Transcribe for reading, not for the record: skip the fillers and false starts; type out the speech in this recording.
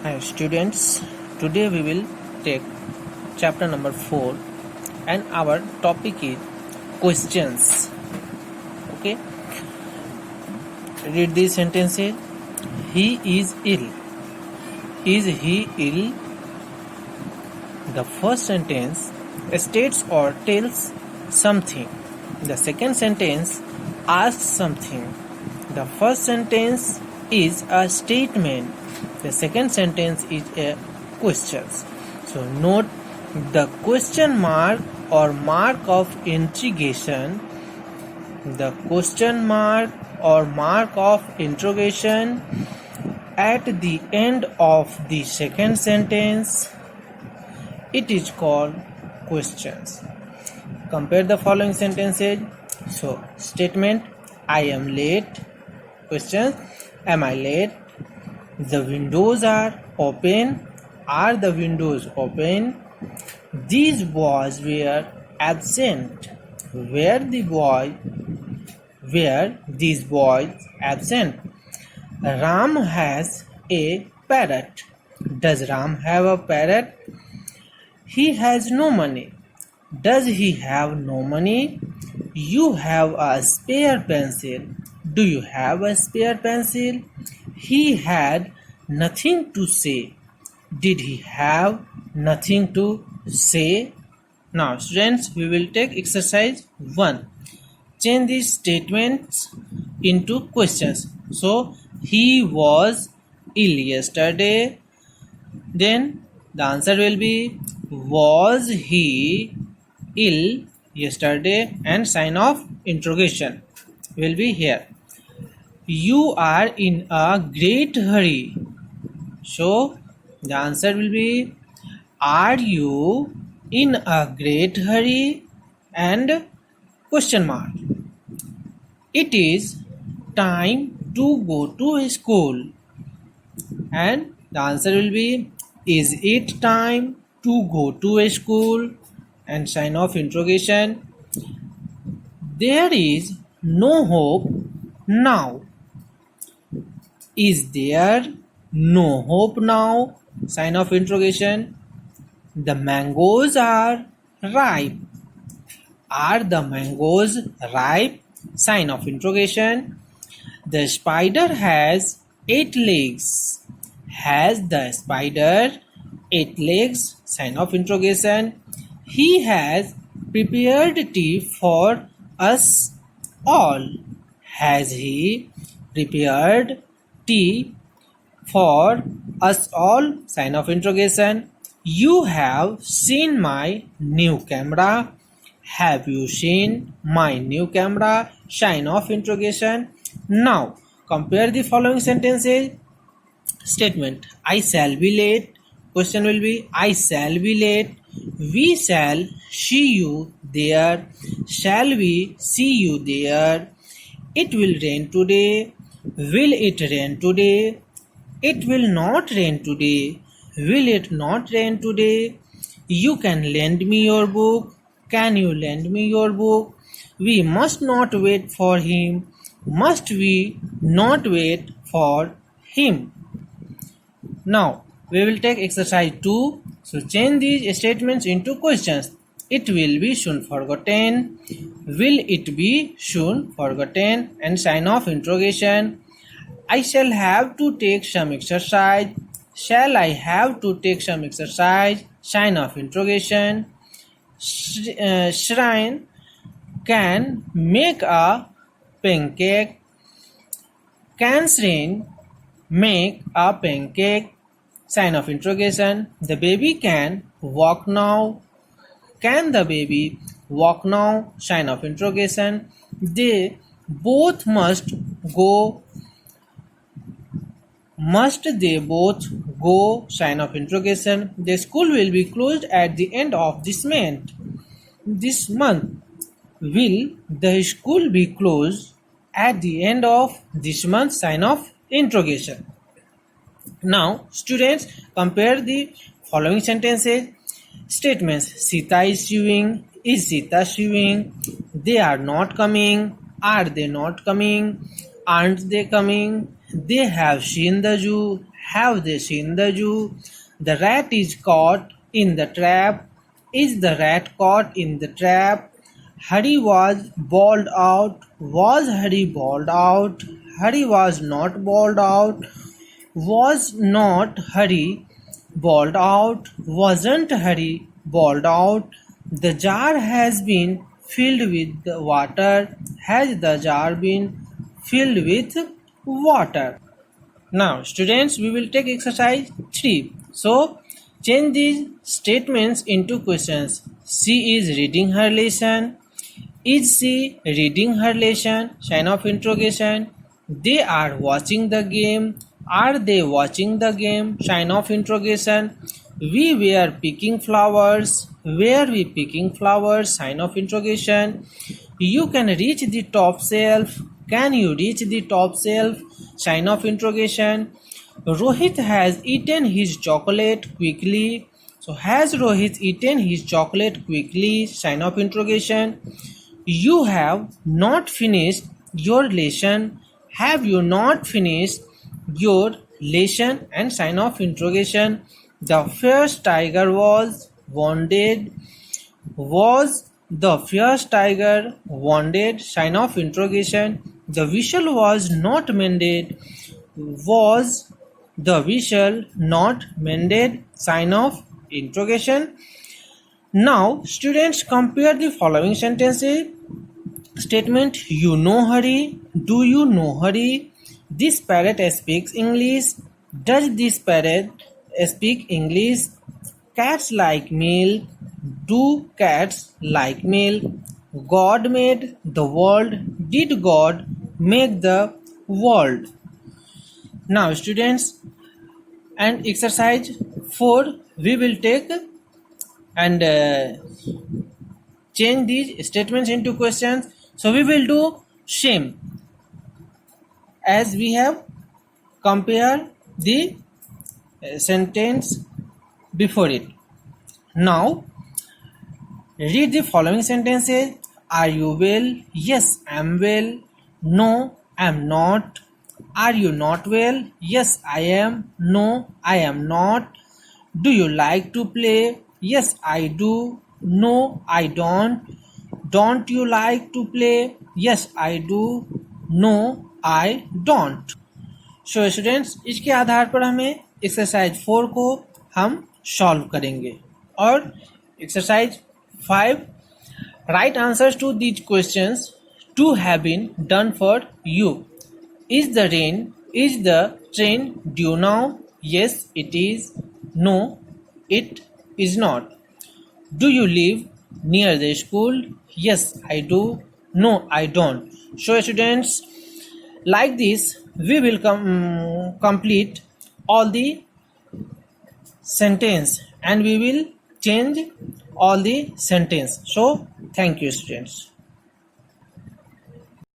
Hi students, today we will take chapter number 4 and our topic is questions. Okay, read these sentences. He is ill. Is he ill? The first sentence states or tells something. The second sentence asks something. The first sentence is a statement. The second sentence is a question. So note the question mark or mark of interrogation. The question mark or mark of interrogation at the end of the second sentence. It is called questions. Compare the following sentences. So statement, I am late. Question, am I late? The windows are open. Are the windows open? These boys were absent. Were these boys absent? Ram has a parrot. Does Ram have a parrot? He has no money. Does he have no money? You have a spare pencil. Do you have a spare pencil? He had nothing to say. Did he have nothing to say? Now, students, we will take exercise 1. Change these statements into questions. So, he was ill yesterday. Then, the answer will be, was he ill yesterday? And sign of interrogation will be here. You are in a great hurry. So the answer will be, are you in a great hurry? And question mark. It is time to go to school. And the answer will be, is it time to go to school? And sign of interrogation. There is no hope now. Is there no hope now? Sign of interrogation. The mangoes are ripe. Are the mangoes ripe? Sign of interrogation. The spider has 8 legs. Has the spider 8 legs? Sign of interrogation. He has prepared tea for us all. Has he prepared tea for us all? Sign of interrogation. You have seen my new camera. Have you seen my new camera? Sign of interrogation. Now compare the following sentences. Statement, I shall be late. Question will be, I shall be late. We shall see you there. Shall we see you there? It will rain today. Will it rain today? It will not rain today. Will it not rain today? You can lend me your book. Can you lend me your book? We must not wait for him. Must we not wait for him? Now, we will take exercise 2. So, change these statements into questions. It will be soon forgotten. Will it be soon forgotten? And sign of interrogation. I shall have to take some exercise. Shall I have to take some exercise? Sign of interrogation. Shrine can make a pancake. Can Shrine make a pancake? Sign of interrogation. The baby can walk now. Can the baby walk now? Sign of interrogation. They both must go. Must they both go? Sign of interrogation. The school will be closed at the end of this month. This month. Will the school be closed at the end of this month? Sign of interrogation. Now, students, compare the following sentences. Statements, Sita is sewing. Is Sita sewing? They are not coming. Are they not coming? Aren't they coming? They have seen the zoo. Have they seen the Jew? The rat is caught in the trap. Is the rat caught in the trap? Hari was bawled out. Was Hari bawled out? Hari was not bawled out. Was not Hari bawled out? Wasn't Hari bawled out? The jar has been filled with the water. Has the jar been filled with water? Now, students, we will take exercise 3. So, change these statements into questions. She is reading her lesson. Is she reading her lesson? Sign of interrogation. They are watching the game. Are they watching the game? Sign of interrogation. We were picking flowers. Were we picking flowers? Sign of interrogation. You can reach the top shelf. Can you reach the top shelf? Sign of interrogation. Rohit has eaten his chocolate quickly. So has Rohit eaten his chocolate quickly? Sign of interrogation. You have not finished your lesson. Have you not finished your lesson? And sign of interrogation. The fierce tiger was wounded. Was the fierce tiger wounded? Sign of interrogation. The whistle was not mended. Was the whistle not mended? Sign of interrogation. Now, students, compare the following sentences. Statement: you know Hari. Do you know Hari? This parrot speaks English. Does this parrot speak English? Cats like milk. Do cats like milk? God made the world. Did God make the world? Now, students, and exercise 4 we will take and change these statements into questions. So we will do same as we have compared the sentence before it. Now read the following sentences. Are you well? Yes, I am well. No, I am not. Are you not well? Yes, I am. No, I am not. Do you like to play? Yes, I do. No, I don't. Don't you like to play? Yes, I do. No, I don't. So students, इसके आधार पर हमें exercise 4 को हम solve करेंगे. और exercise 5, write answers to these questions to have been done for you. Is the train due now? Yes, it is. No, it is not. Do you live near the school? Yes, I do. No, I don't. So students, like this we will complete all the sentence and we will change all the sentence. So thank you, students.